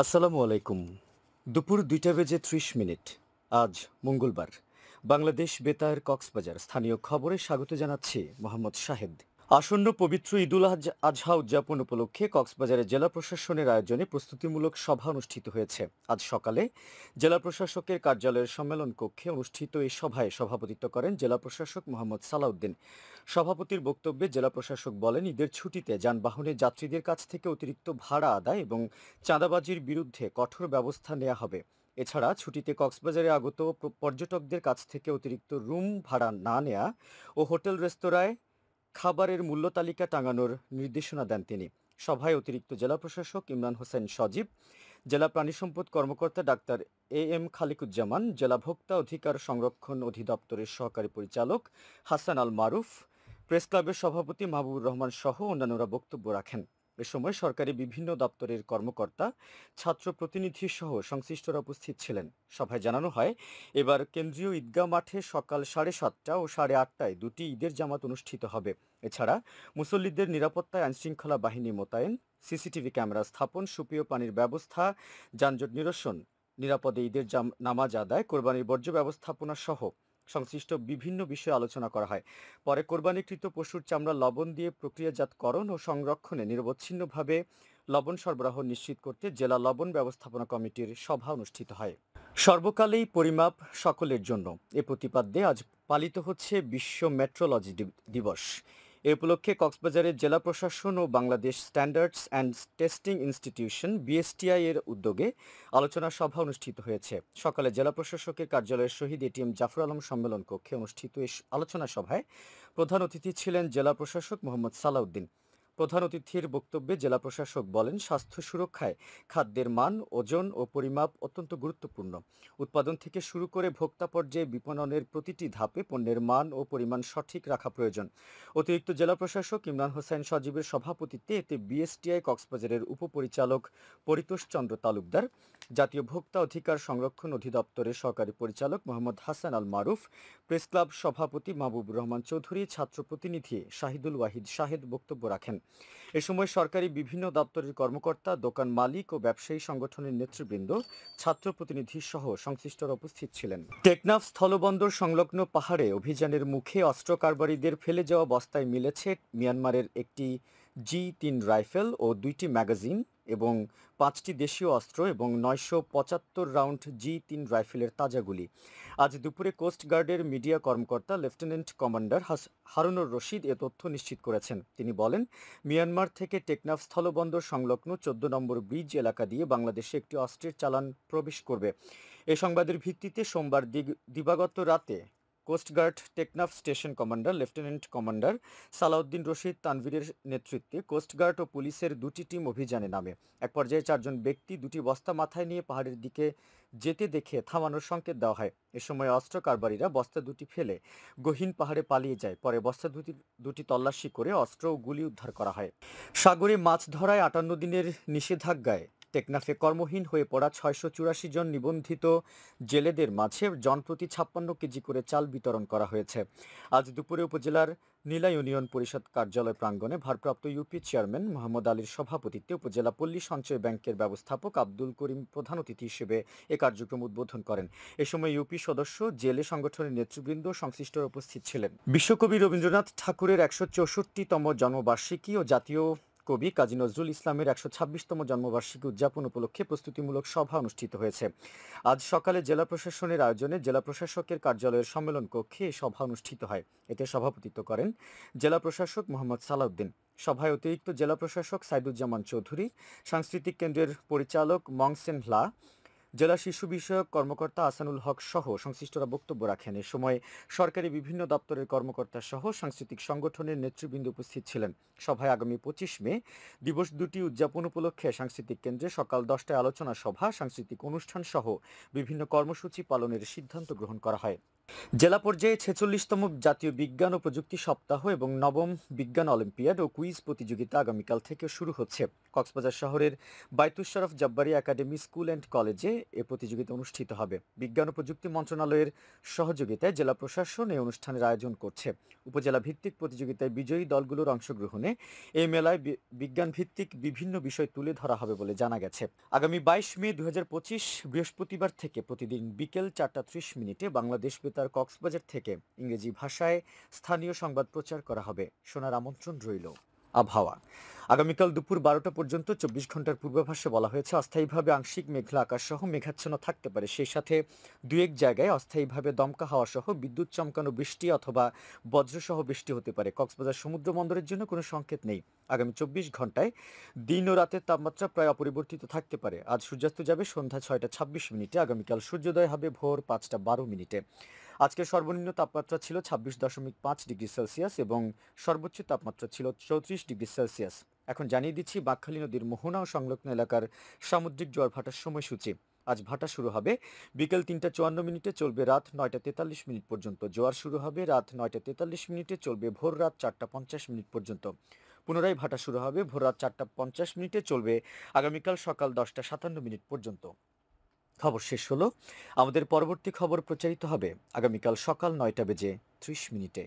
আসসালামু আলাইকুম। দুপুর ২টা বেজে ৩০ মিনিট। আজ মঙ্গলবার। বাংলাদেশ বেতার কক্সবাজার স্থানীয় খবরে স্বাগত জানাচ্ছি মোহাম্মদ শাহেদ। আসন্ন পবিত্র ঈদুল আজহা উদযাপন উপলক্ষে কক্সবাজারে জেলা প্রশাসনের আয়োজনে প্রস্তুতিমূলক সভা অনুষ্ঠিত হয়েছে। আজ সকালে জেলা প্রশাসকের কার্যালয়ের সম্মেলন কক্ষে অনুষ্ঠিত এই সভায় সভাপতিত্ব করেন জেলা প্রশাসক মোহাম্মদ সালাউদ্দিন। সভাপতির বক্তব্যে জেলা প্রশাসক বলেন, ঈদের ছুটিতে যানবাহনে যাত্রীদের কাছ থেকে অতিরিক্ত ভাড়া আদায় এবং চাঁদাবাজির বিরুদ্ধে কঠোর ব্যবস্থা নেওয়া হবে। এছাড়া ছুটিতে কক্সবাজারে আগত পর্যটকদের কাছ থেকে অতিরিক্ত রুম ভাড়া না নেওয়া ও হোটেল রেস্তোরাঁয় খাবারের মূল্য তালিকা টাঙানোর নির্দেশনা দেন তিনি। সভায় অতিরিক্ত জেলা প্রশাসক ইমরান হোসেন সজীব, জেলা প্রাণী সম্পদ কর্মকর্তা ডাক্তার এম খালিকুজ্জামান, জেলা ভোক্তা অধিকার সংরক্ষণ অধিদপ্তরের সহকারী পরিচালক হাসান আল মারুফ, প্রেস ক্লাবের সভাপতি মাহবুবুর রহমান সহ অন্যান্যরা বক্তব্য রাখেন। এ সময় সরকারি বিভিন্ন দপ্তরের কর্মকর্তা, ছাত্র প্রতিনিধি সহ সংশ্লিষ্টরা উপস্থিত ছিলেন। সভায় জানানো হয়, এবার কেন্দ্রীয় ঈদগাহ মাঠে সকাল 7:30 ও 8:30টায় দুটি ঈদের জামাত অনুষ্ঠিত হবে। এছাড়া মুসল্লিদের নিরাপত্তায় আইনশৃঙ্খলা বাহিনী মোতায়েন, সিসিটিভি ক্যামেরা স্থাপন, সুপেয় পানির ব্যবস্থা, যানজট নিরসন, নিরাপদে ঈদের নামাজ আদায়, কোরবানির বর্জ্য ব্যবস্থাপনা সহ সংশ্লিষ্ট বিভিন্ন বিষয়ে আলোচনা করা হয়। পরে কোরবানিকৃত পশুর চামড়া লবণ দিয়ে প্রক্রিয়াজাতকরণ ও সংরক্ষণে নিরবচ্ছিন্নভাবে লবণ সরবরাহ নিশ্চিত করতে জেলা লবণ ব্যবস্থাপনা কমিটির সভা অনুষ্ঠিত হয়। সর্বকালেই পরিমাপ সকলের জন্য এ প্রতিপাদ্যে আজ পালিত হচ্ছে বিশ্ব মেট্রোলজি দিবস। এ উপলক্ষে কক্সবাজারের জেলা প্রশাসন ও Bangladesh standards and testing institution BSTI এর উদ্যোগে আলোচনা সভা অনুষ্ঠিত হয়েছে। সকালে জেলা প্রশাসকের কার্যালয়ের শহীদ এটিএম জাফর আলম সম্মেলন কক্ষে অনুষ্ঠিত এই আলোচনা সভায় প্রধান অতিথি ছিলেন জেলা প্রশাসক মোহাম্মদ সালাউদ্দিন। প্রধান অতিথির বক্তব্যে জেলা প্রশাসক বলেন, স্বাস্থ্য সুরক্ষায় খাদ্যের মান, ওজন ও পরিমাপ অত্যন্ত গুরুত্বপূর্ণ। উৎপাদন থেকে শুরু করে ভোক্তা পর্যায়ে বিপণনের প্রতিটি ধাপে পণ্যের মান ও পরিমাণ সঠিক রাখা প্রয়োজন। অতিরিক্ত জেলা প্রশাসক ইমরান হোসেন সজীবের সভাপতিত্বে এতে বিএসটিআই কক্সবাজারের উপপরিচালক পরিতোষ চন্দ্র তালুকদার, জাতীয় ভোক্তা অধিকার সংরক্ষণ অধিদপ্তরের সহকারী পরিচালক মোহাম্মদ হাসান আল মারুফ, প্রেস ক্লাব সভাপতি মাহবুবুর রহমান চৌধুরী, ছাত্র প্রতিনিধি শাহিদুল ওয়াহিদ শাহেদ বক্তব্য রাখেন। এ সময় সরকারি বিভিন্ন দপ্তরের কর্মকর্তা, দোকান মালিক ও ব্যবসায়ী সংগঠনের নেতৃবৃন্দ, ছাত্র প্রতিনিধি সহ সংশ্লিষ্টরা উপস্থিত ছিলেন। টেকনাফ স্থলবন্দর সংলগ্ন পাহাড়ে অভিযানের মুখে অস্ত্র কারবারিদের ফেলে যাওয়া বস্তায় মিলেছে মিয়ানমারের একটি G3 রাইফেল ও 2টি ম্যাগাজিন এবং 5টি দেশীয় অস্ত্র এবং 975 রাউন্ড G3 রাইফেলের তাজা গুলি। আজ দুপুরে কোস্টগার্ডের মিডিয়া কর্মকর্তা লেফটেন্যান্ট কমান্ডার হারুনুর রশিদ এ তথ্য নিশ্চিত করেছেন। তিনি বলেন, মিয়ানমার থেকে টেকনাফ স্থলবন্দর সংলগ্ন 14 নম্বর ব্রিজ এলাকা দিয়ে বাংলাদেশে একটি অস্ত্রের চালান প্রবেশ করবে। এ সংবাদের ভিত্তিতে সোমবার দিবাগত রাতে coast guard Teknaf station commander lieutenant commander Salauddin Rashid তানভীরের নেতৃত্বে কোস্টগার্ড ও পুলিশের দুটি টিম অভিযানে নামে। এক পর্যায়ে 4জন ব্যক্তি দুটি বস্তা মাথায় নিয়ে পাহাড়ের দিকে যেতে দেখে থামানোর সংকেত দেওয়া হয়। এ সময় অস্ত্র কারবারিরা বস্তা দুটি ফেলে গহীন পাহাড়ে পালিয়ে যায়। পরে বস্তা দুটি তল্লাশি করে অস্ত্র ও গুলি উদ্ধার করা হয়। সাগরে মাছ ধরায় 58 দিনের নিষেধাজ্ঞায় টেকনাফে কর্মহীন হয়ে পড়া 684 জন নিবন্ধিত জেলেদের মাঝে জনপ্রতি 56 কেজি করে চাল বিতরণ করা হয়েছে। আজ দুপুরে উপজেলার নীলা ইউনিয়ন পরিষদ কার্যালয় প্রাঙ্গণে ভারপ্রাপ্ত ইউপি চেয়ারম্যান মোহাম্মদ আলীর সভাপতিত্বে উপজেলা পল্লী সঞ্চয় ব্যাংকের ব্যবস্থাপক আব্দুল করিম প্রধান অতিথি হিসেবে এ কার্যক্রম উদ্বোধন করেন। এ সময় ইউপি সদস্য, জেলে সংগঠনের নেতৃবৃন্দ সংশ্লিষ্টরা উপস্থিত ছিলেন। বিশ্বকবি রবীন্দ্রনাথ ঠাকুরের 164তম জন্মবার্ষিকী ও জাতীয় কবি কাজী নজরুল ইসলামের 126তম জন্মবার্ষিকী উদযাপন উপলক্ষে প্রস্তুতিমূলক সভা অনুষ্ঠিত হয়েছে। আজ সকালে জেলা প্রশাসনের আয়োজনে জেলা প্রশাসকের কার্যালয়ের সম্মেলন কক্ষে এই সভা অনুষ্ঠিত হয়। এতে সভাপতিত্ব করেন জেলা প্রশাসক মোহাম্মদ সালাউদ্দিন। সভায় অতিরিক্ত জেলা প্রশাসক সাইদুজ্জামান চৌধুরী, সাংস্কৃতিক কেন্দ্রের পরিচালক মংসেন হ্লা, জেলা শিশু বিষয়ক কর্মকর্তা আসানুল হক সহ সংশ্লিষ্টরা বক্তব্য রাখেন। এ সময় সরকারি বিভিন্ন দপ্তরের কর্মকর্তা সহ সাংস্কৃতিক সংগঠনের নেতৃবৃন্দ উপস্থিত ছিলেন। সভায় আগামী 25 মে দিবস দুটি উদযাপন উপলক্ষে সাংস্কৃতিক কেন্দ্রে সকাল 10টায় আলোচনা সভা, সাংস্কৃতিক অনুষ্ঠান সহ বিভিন্ন কর্মসূচি পালনের সিদ্ধান্ত গ্রহণ করা হয়। জেলা পর্যায়ে ৪৬তম জাতীয় বিজ্ঞান ও প্রযুক্তি সপ্তাহ এবং নবম বিজ্ঞান অলিম্পিয়াড ও কুইজ প্রতিযোগিতা আগামীকাল থেকে শুরু হচ্ছে। কক্সবাজার শহরের বায়তুশ শরফ জব্বারি একাডেমি স্কুল অ্যান্ড কলেজে এ প্রতিযোগিতা অনুষ্ঠিত হবে। বিজ্ঞান ও প্রযুক্তি মন্ত্রণালয়ের সহযোগিতায় জেলা প্রশাসন এই অনুষ্ঠানের আয়োজন করছে। উপজেলা ভিত্তিক প্রতিযোগিতায় বিজয়ী দলগুলোর অংশগ্রহণে এই মেলায় বিজ্ঞান ভিত্তিক বিভিন্ন বিষয় তুলে ধরা হবে বলে জানা গেছে। আগামী ২২ মে ২০২৫ বৃহস্পতিবার থেকে প্রতিদিন বিকেল ৪:৩০ বাংলাদেশ বেতার কক্সবাজার থেকে ইংরেজি ভাষায় স্থানীয় সংবাদ প্রচার করা হবে। শোনার আমন্ত্রণ রইল। আবহাওয়া আগামীকাল দুপুর ১২টা পর্যন্ত ২৪ ঘন্টার পূর্বাভাসে বলা হয়েছে অস্থায়ীভাবে আংশিক মেঘলা আকাশ সহ মেঘাচ্ছন্ন থাকতে পারে। সেই সাথে দু এক জায়গায় অস্থায়ীভাবে দমকা হাওয়া সহ বিদ্যুৎ চমকানো বৃষ্টি অথবা বজ্রসহ বৃষ্টি হতে পারে। কক্সবাজার সমুদ্র বন্দরের জন্য কোনো সংকেত নেই। আগামী ২৪ ঘন্টায় দিন ও রাতের তাপমাত্রা প্রায় অপরিবর্তিত থাকতে পারে। আজ সূর্যাস্ত যাবে সন্ধ্যা ৬টা ২৬। আগামীকাল সূর্যোদয় হবে ভোর ৫টা ১২। আজকের সর্বনিম্ন তাপমাত্রা ছিল ২৬.৫ ডিগ্রি সেলসিয়াস এবং সর্বোচ্চ তাপমাত্রা ছিল ৩৪ ডিগ্রি সেলসিয়াস। এখন জানিয়ে দিচ্ছি বাঁকখালী নদীর মোহনা ও সংলগ্ন এলাকার সামুদ্রিক জোয়ার ভাটার সময়সূচি। আজ ভাটা শুরু হবে বিকেল ৩টা ৫৪, চলবে রাত ৯টা ৪৩ পর্যন্ত। জোয়ার শুরু হবে রাত ৯টা ৪৩, চলবে ভোর রাত ৪টা ৫০ পর্যন্ত। পুনরায় ভাটা শুরু হবে ভোর রাত ৪টা ৫০, চলবে আগামীকাল সকাল ১০টা ৫৭ পর্যন্ত। খবর শেষ হলো। আমাদের পরবর্তী খবর প্রচারিত হবে আগামীকাল সকাল ৯টা বেজে ৩০।